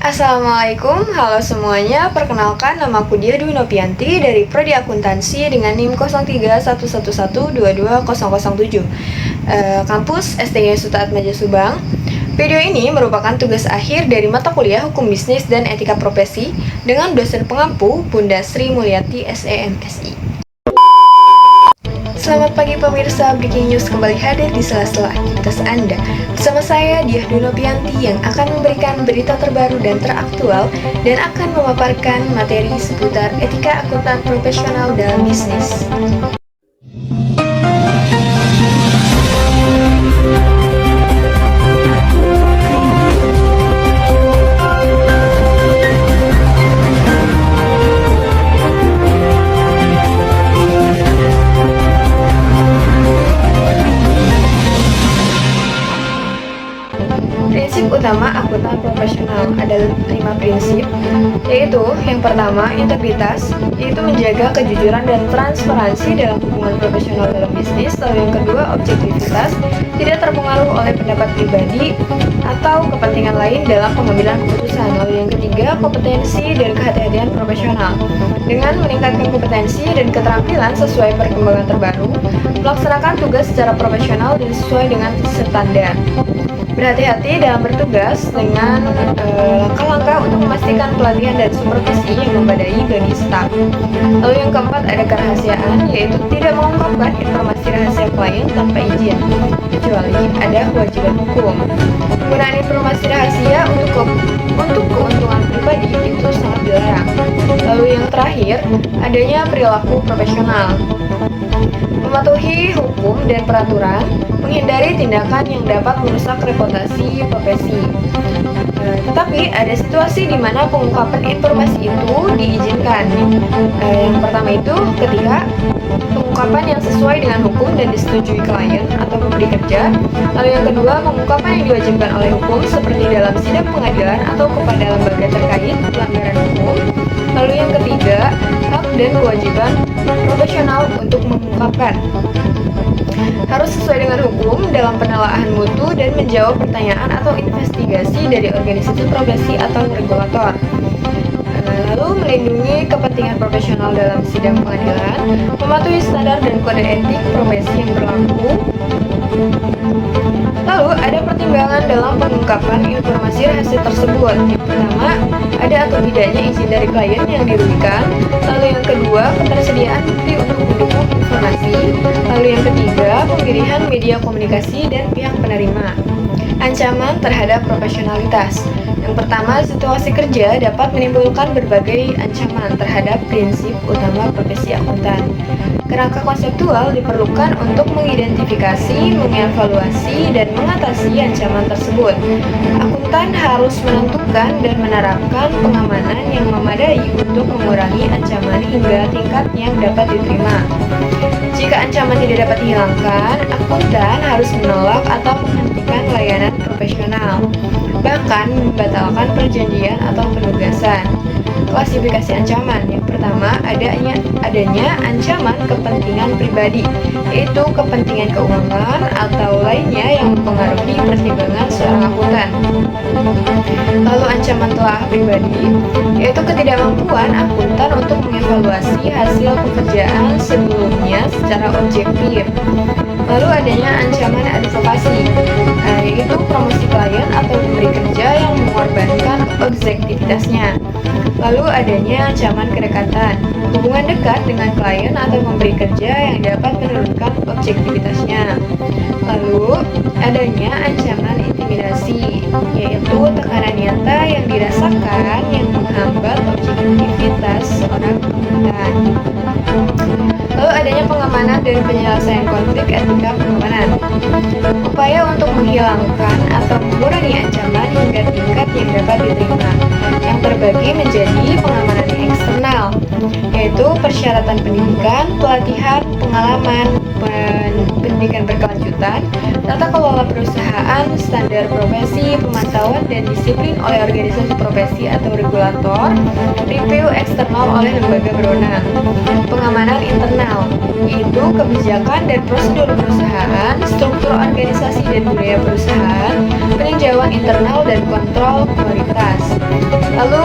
Assalamualaikum, halo semuanya. Perkenalkan, nama aku Dia Dwi Nopianti dari Prodi Akuntansi dengan NIM 031111220007, kampus STY Suta Atmaja Subang. Video ini merupakan tugas akhir dari mata kuliah Hukum Bisnis dan Etika Profesi dengan dosen pengampu Bunda Sri Mulyati SEMSI. Selamat pagi pemirsa, Breaking News kembali hadir di sela-sela aktivitas Anda. Bersama saya, Diah Dwi Nopianti, yang akan memberikan berita terbaru dan teraktual dan akan memaparkan materi seputar etika akuntan profesional dalam bisnis. Prinsip utama akuntan profesional ada 5 prinsip, yaitu yang pertama, integritas, yaitu menjaga kejujuran dan transparansi dalam hubungan profesional dalam bisnis. Lalu yang kedua, objektivitas, tidak terpengaruh oleh pendapat pribadi atau kepentingan lain dalam pengambilan keputusan. Lalu yang ketiga, kompetensi dan kehati-hatian profesional, dengan meningkatkan kompetensi dan keterampilan sesuai perkembangan terbaru, melaksanakan tugas secara profesional dan sesuai dengan standar. Berhati-hati dalam bertugas dengan langkah-langkah untuk memastikan pelatihan dan supervisi yang memadai bagi staf. Lalu yang keempat, ada kerahasiaan, yaitu tidak mengungkapkan informasi rahasia klien tanpa izin, kecuali ada kewajiban hukum. Penggunaan informasi rahasia untuk keuntungan pribadi itu sangat dilarang. Lalu yang terakhir, adanya perilaku profesional, mematuhi hukum dan peraturan, menghindari tindakan yang dapat merusak reputasi profesi. Tetapi ada situasi di mana pengungkapan informasi itu diizinkan. Yang pertama itu ketika pengungkapan yang sesuai dengan hukum dan disetujui klien atau pemberi kerja. Lalu yang kedua, pengungkapan yang diwajibkan oleh hukum seperti dalam sidang pengadilan atau kepada lembaga terkait pelanggaran hukum. Lalu yang ketiga, hak dan kewajiban profesional untuk mengungkapkan, harus sesuai dengan hukum dalam penelaahan mutu dan menjawab pertanyaan atau investigasi dari organisasi profesi atau regulator. Lalu melindungi kepentingan profesional dalam sidang pengadilan, mematuhi standar dan kode etik profesi yang berlaku. Lalu ada pertimbangan dalam pengungkapan informasi rahasia tersebut. Yang pertama, ada atau tidaknya izin dari klien yang dirugikan. Lalu yang kedua, ketersediaan bukti untuk mendukung informasi. Lalu yang ketiga, pemilihan media komunikasi dan pihak penerima. Ancaman terhadap profesionalitas. Yang pertama, situasi kerja dapat menimbulkan berbagai ancaman terhadap prinsip utama profesi akuntan. Kerangka konseptual diperlukan untuk mengidentifikasi, mengevaluasi, dan mengatasi ancaman tersebut. Akuntan harus menentukan dan menerapkan pengamanan yang memadai untuk mengurangi ancaman hingga tingkat yang dapat diterima. Jika ancaman tidak dapat dihilangkan, akuntan harus menolak atau menghentikan layanan profesional, bahkan membatalkan perjanjian atau penugasan. Klasifikasi ancaman. Yang pertama, adanya ancaman kepentingan pribadi, yaitu kepentingan keuangan atau lainnya yang mempengaruhi pertimbangan seorang akuntan. Lalu ancaman telah pribadi, yaitu ketidakmampuan akuntan untuk mengevaluasi hasil pekerjaan sebelumnya secara objektif. Lalu adanya ancaman advokasi, yaitu promosi klien atau pemberi kerja yang mengorbankan objektivitasnya. Lalu adanya ancaman kedekatan, hubungan dekat dengan klien atau pemberi kerja yang dapat menurunkan objektivitasnya. Lalu adanya ancaman intimidasi, yaitu tekanan nyata yang dirasakan yang menghambat objektivitas seorang akuntan. Lalu adanya pengamanan dan penyelesaian konflik etika pengamanan, upaya untuk menghilangkan atau mengurangi ancaman hingga tingkat yang dapat diterima, yang terbagi menjadi pengamanan eksternal, yaitu persyaratan pendidikan, pelatihan, pengalaman, pendidikan berkelanjutan, tata kelola perusahaan, standar profesi, pemantauan dan disiplin oleh organisasi profesi atau regulator, review eksternal oleh lembaga berwenang, pengamanan internal, yaitu kebijakan dan prosedur perusahaan, struktur organisasi dan budaya perusahaan, peninjauan internal dan kontrol kualitas. Lalu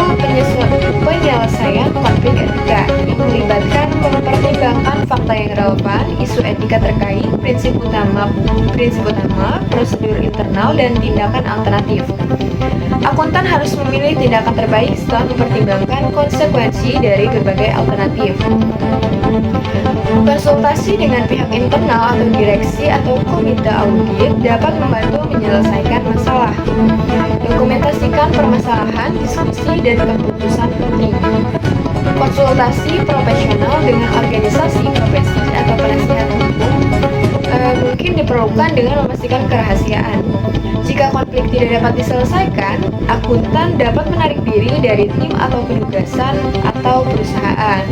penyelesaian konflik etika yang melibatkan mempertimbangkan fakta yang relevan, isu etika terkait, prinsip utama, prosedur internal dan tindakan alternatif. Akuntan harus memilih tindakan terbaik setelah mempertimbangkan konsekuensi dari berbagai alternatif. Konsultasi dengan pihak internal atau direksi atau komite audit dapat membantu menyelesaikan masalah. Dokumentasikan permasalahan, diskusi, dan keputusan penting. Konsultasi profesional dengan organisasi profesi atau penasihat hukum mungkin diperlukan dengan memastikan kerahasiaan. Jika konflik tidak dapat diselesaikan, akuntan dapat menarik diri dari tim atau penugasan atau perusahaan.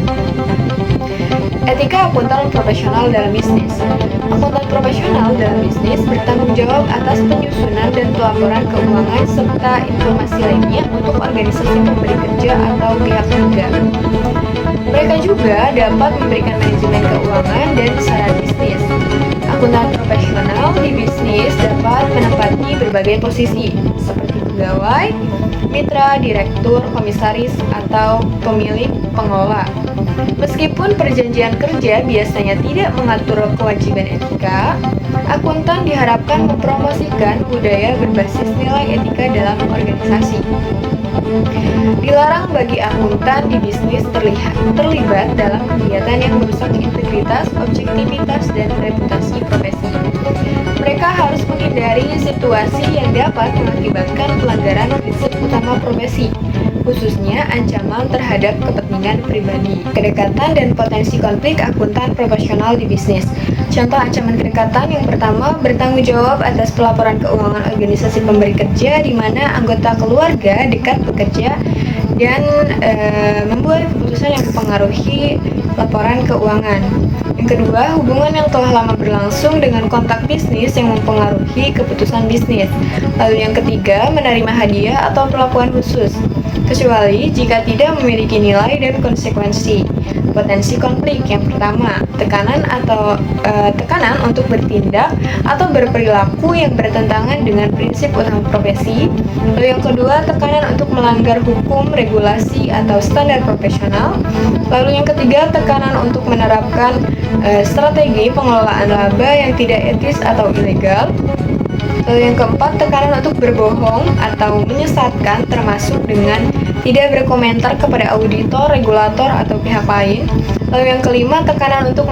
Etika akuntan profesional dalam bisnis. Akuntan profesional dalam bisnis bertanggung jawab atas penyusunan dan pelaporan keuangan serta informasi lainnya untuk organisasi pemberi kerja atau pihak ketiga. Mereka juga dapat memberikan manajemen keuangan dan saran bisnis. Akuntan profesional di bisnis dapat menempati berbagai posisi, seperti pegawai, mitra, direktur, komisaris, atau pemilik pengelola. Meskipun perjanjian kerja biasanya tidak mengatur kewajiban etika, akuntan diharapkan mempromosikan budaya berbasis nilai etika dalam organisasi. Dilarang bagi akuntan di bisnis terlibat dalam kegiatan yang merusak integritas, objektivitas, dan reputasi profesi. Mereka harus menghindari situasi yang dapat mengakibatkan pelanggaran prinsip utama profesi, khususnya ancaman terhadap kepentingan pribadi. Kedekatan dan potensi konflik akuntan profesional di bisnis. Contoh ancaman kedekatan yang pertama, bertanggung jawab atas pelaporan keuangan organisasi pemberi kerja di mana anggota keluarga dekat bekerja dan membuat keputusan yang mempengaruhi laporan keuangan. Yang kedua, hubungan yang telah lama berlangsung dengan kontak bisnis yang mempengaruhi keputusan bisnis. Lalu yang ketiga, menerima hadiah atau perlakuan khusus, kecuali jika tidak memiliki nilai dan konsekuensi. Potensi konflik yang pertama, tekanan untuk bertindak atau berperilaku yang bertentangan dengan prinsip utama profesi. Lalu yang kedua, tekanan untuk melanggar hukum, regulasi, atau standar profesional. Lalu yang ketiga, tekanan untuk menerapkan strategi pengelolaan laba yang tidak etis atau ilegal. Lalu yang keempat, tekanan untuk berbohong atau menyesatkan termasuk dengan tidak berkomentar kepada auditor, regulator, atau pihak lain. Lalu yang kelima, tekanan untuk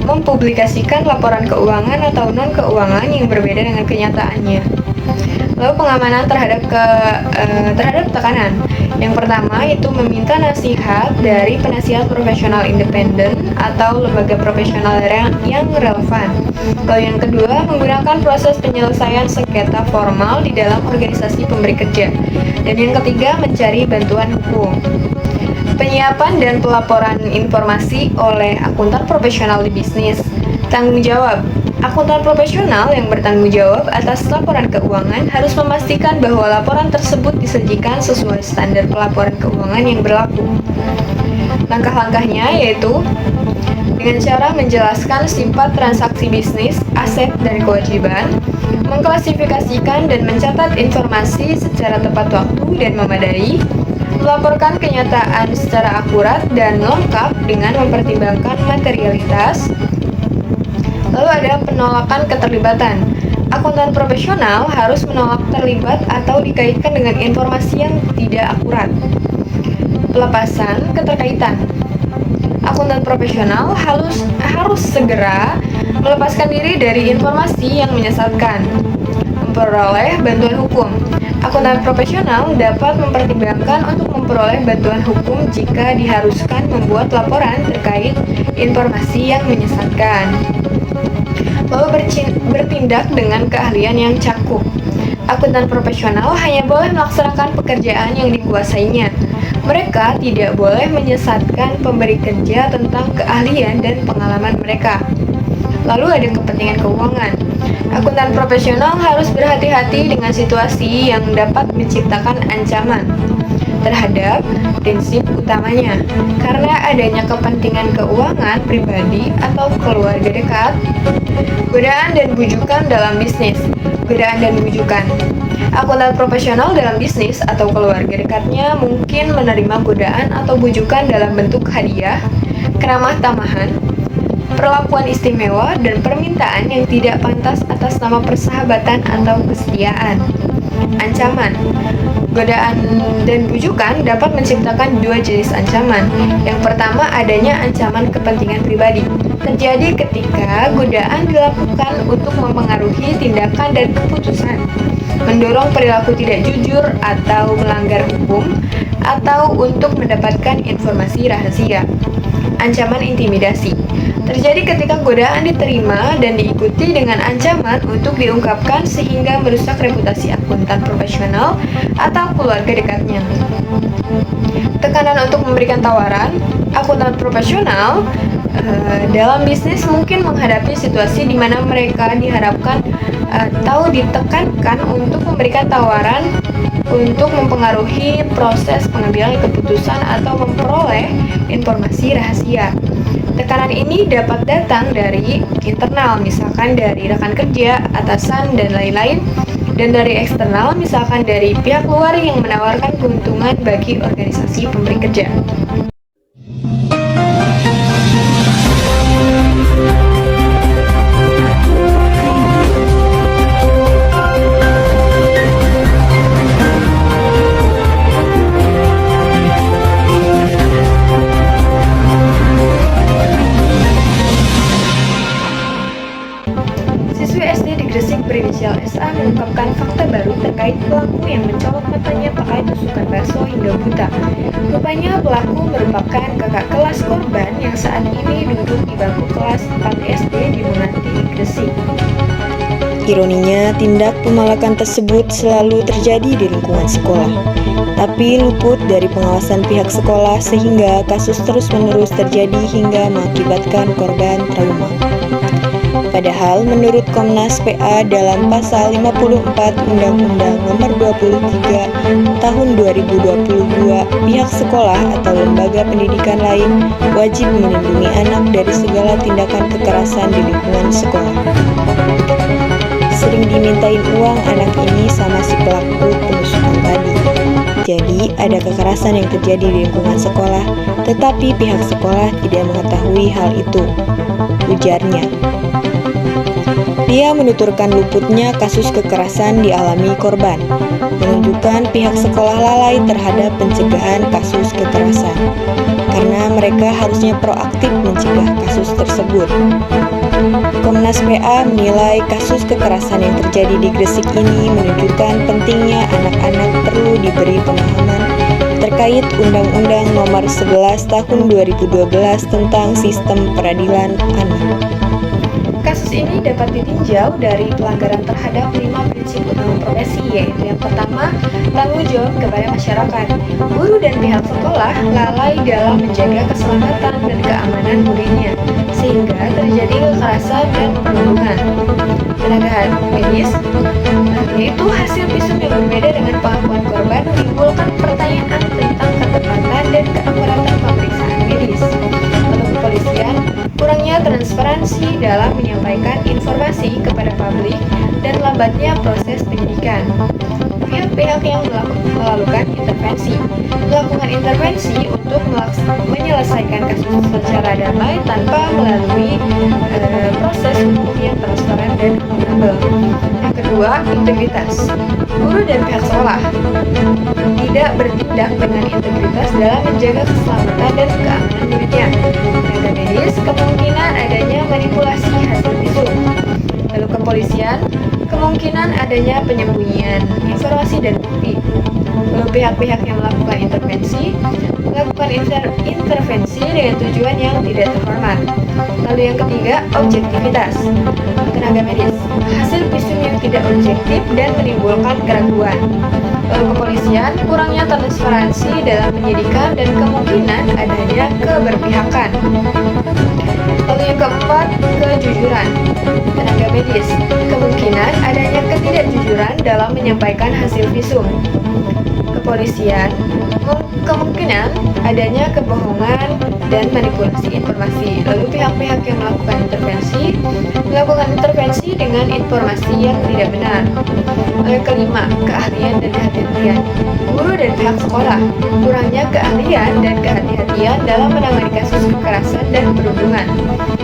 mempublikasikan laporan keuangan atau non-keuangan yang berbeda dengan kenyataannya. Lalu pengamanan terhadap tekanan. Yang pertama itu meminta nasihat dari penasihat profesional independen atau lembaga profesional yang relevan. Lalu yang kedua, menggunakan proses penyelesaian sengketa formal di dalam organisasi pemberi kerja. Dan yang ketiga, mencari bantuan hukum. Penyiapan dan pelaporan informasi oleh akuntan profesional di bisnis. Tanggung jawab. Akuntan profesional yang bertanggung jawab atas laporan keuangan harus memastikan bahwa laporan tersebut disajikan sesuai standar pelaporan keuangan yang berlaku. Langkah-langkahnya yaitu dengan cara menjelaskan sifat transaksi bisnis, aset, dan kewajiban, mengklasifikasikan dan mencatat informasi secara tepat waktu dan memadai, melaporkan kenyataan secara akurat dan lengkap dengan mempertimbangkan materialitas. Lalu ada penolakan keterlibatan. Akuntan profesional harus menolak terlibat atau dikaitkan dengan informasi yang tidak akurat. Pelepasan keterkaitan. Akuntan profesional harus segera melepaskan diri dari informasi yang menyesatkan. Memperoleh bantuan hukum. Akuntan profesional dapat mempertimbangkan untuk memperoleh bantuan hukum jika diharuskan membuat laporan terkait informasi yang menyesatkan. Lalu bertindak dengan keahlian yang cakup. Akuntan profesional hanya boleh melaksanakan pekerjaan yang dikuasainya. Mereka tidak boleh menyesatkan pemberi kerja tentang keahlian dan pengalaman mereka. Lalu ada kepentingan keuangan. Akuntan profesional harus berhati-hati dengan situasi yang dapat menciptakan ancaman terhadap prinsip utamanya, karena adanya kepentingan keuangan pribadi atau keluarga dekat. Godaan dan bujukan dalam bisnis. Godaan dan bujukan. Akuntan profesional dalam bisnis atau keluarga dekatnya mungkin menerima godaan atau bujukan dalam bentuk hadiah, keramah tamahan, perlakuan istimewa, dan permintaan yang tidak pantas atas nama persahabatan atau kesetiaan. Ancaman. Godaan dan bujukan dapat menciptakan dua jenis ancaman. Yang pertama, adanya ancaman kepentingan pribadi. Terjadi ketika godaan dilakukan untuk mempengaruhi tindakan dan keputusan, mendorong perilaku tidak jujur atau melanggar hukum, atau untuk mendapatkan informasi rahasia. Ancaman intimidasi. Terjadi ketika godaan diterima dan diikuti dengan ancaman untuk diungkapkan sehingga merusak reputasi akuntan profesional atau keluarga dekatnya. Tekanan untuk memberikan tawaran. Akuntan profesional dalam bisnis mungkin menghadapi situasi di mana mereka diharapkan atau ditekankan untuk memberikan tawaran untuk mempengaruhi proses pengambilan keputusan atau memperoleh informasi rahasia. Tekanan ini dapat datang dari internal, misalkan dari rekan kerja, atasan, dan lain-lain, dan dari eksternal, misalkan dari pihak luar yang menawarkan keuntungan bagi organisasi pemberi kerja. Siswi SD di Gresik berinisial SA mengungkapkan fakta baru terkait pelaku yang mencolok matanya pakai tusukan bakso hingga buta. Rupanya pelaku merupakan kakak kelas korban yang saat ini duduk di bangku kelas 4 SD di Munanti, Gresik. Ironinya, tindak pemalakan tersebut selalu terjadi di lingkungan sekolah, tapi luput dari pengawasan pihak sekolah sehingga kasus terus-menerus terjadi hingga mengakibatkan korban trauma. Padahal menurut Komnas PA dalam pasal 54 Undang-Undang Nomor 23 Tahun 2022, pihak sekolah atau lembaga pendidikan lain wajib melindungi anak dari segala tindakan kekerasan di lingkungan sekolah. Sering dimintain uang anak ini sama si pelaku penusukan tadi. Jadi ada kekerasan yang terjadi di lingkungan sekolah, tetapi pihak sekolah tidak mengetahui hal itu, ujarnya. Dia menuturkan luputnya kasus kekerasan dialami korban, menunjukkan pihak sekolah lalai terhadap pencegahan kasus kekerasan, karena mereka harusnya proaktif mencegah kasus tersebut. Komnas PA menilai kasus kekerasan yang terjadi di Gresik ini menunjukkan pentingnya anak-anak perlu diberi pemahaman terkait Undang-Undang Nomor 11 Tahun 2012 tentang Sistem Peradilan Anak. Kasus ini dapat ditinjau dari pelanggaran terhadap 5 prinsip utama profesi, yaitu yang pertama, tanggung jawab kepada masyarakat. Guru dan pihak sekolah lalai dalam menjaga keselamatan dan keamanan muridnya, sehingga terjadi kekerasan dan perundungan. Tenaga medis, yaitu hasil visum yang berbeda dengan pengakuan korban menimbulkan pertanyaan tentang ketepatan dan keakuratan pemeriksaan medis. Lalu kepolisian, kurangnya transparansi dalam menyampaikan informasi kepada publik dan lambatnya proses penyidikan. Pihak-pihak yang melakukan intervensi melakukan intervensi untuk menyelesaikan kasus secara damai tanpa melalui proses hukum yang transparan dan akuntabel. Yang kedua, integritas. Guru dan pihak sekolah tidak bertindak dengan integritas dalam menjaga keselamatan dan keamanan muridnya. Tenaga medis, kemungkinan adanya manipulasi hasil visum. Lalu kepolisian, kemungkinan adanya penyembunyian informasi dan bukti. Lalu pihak-pihak yang melakukan intervensi melakukan intervensi dengan tujuan yang tidak terhormat. Lalu yang ketiga, objektivitas. Tenaga medis, hasil visum yang tidak objektif dan menimbulkan keraguan. Lalu kepolisian, kurangnya transparansi dalam penyidikan dan kemungkinan adanya keberpihakan. Lalu yang keempat, kejujuran. Tenaga medis, kemungkinan adanya ketidakjujuran dalam menyampaikan hasil visum. Kepolisian, kemungkinan adanya kebohongan dan manipulasi informasi. Lalu pihak-pihak yang melakukan intervensi dengan informasi yang tidak benar. Lalu yang kelima, keahlian dan kehati-hatian. Guru dan pihak sekolah, kurangnya keahlian dan kehati-hatian dalam menangani kasus kekerasan dan perundungan.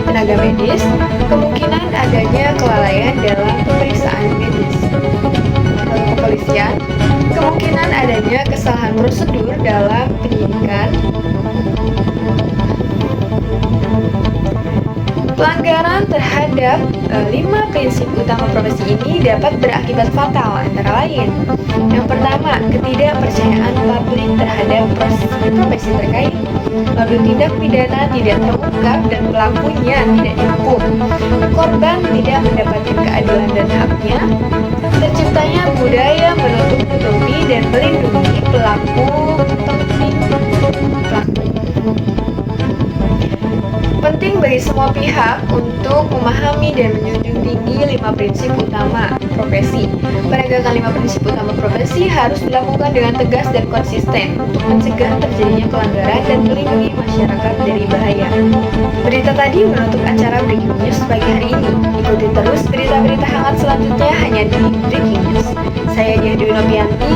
Tenaga medis, kemungkinan adanya kelalaian dalam pemeriksaan medis. Lalu kepolisian, kemungkinan adanya kesalahan prosedur dalam penyidikan. Pelanggaran terhadap 5 prinsip utama profesi ini dapat berakibat fatal, antara lain. Yang pertama, ketidakpercayaan publik terhadap profesi terkait. Lalu tindak pidana tidak terungkap dan pelakunya tidak dihukum. Korban tidak mendapatkan keadilan dan haknya. Terciptanya budaya menutup-nutupi dan melindungi pelaku. Penting bagi semua pihak untuk memahami dan menjunjung tinggi 5 prinsip utama profesi. Penegakan 5 prinsip utama profesi harus dilakukan dengan tegas dan konsisten untuk mencegah terjadinya pelanggaran dan melindungi masyarakat dari bahaya. Berita tadi menutup acara Breaking News pagi hari ini. Ikuti terus berita-berita hangat selanjutnya hanya di Breaking News. Saya Diah Dwi Novianti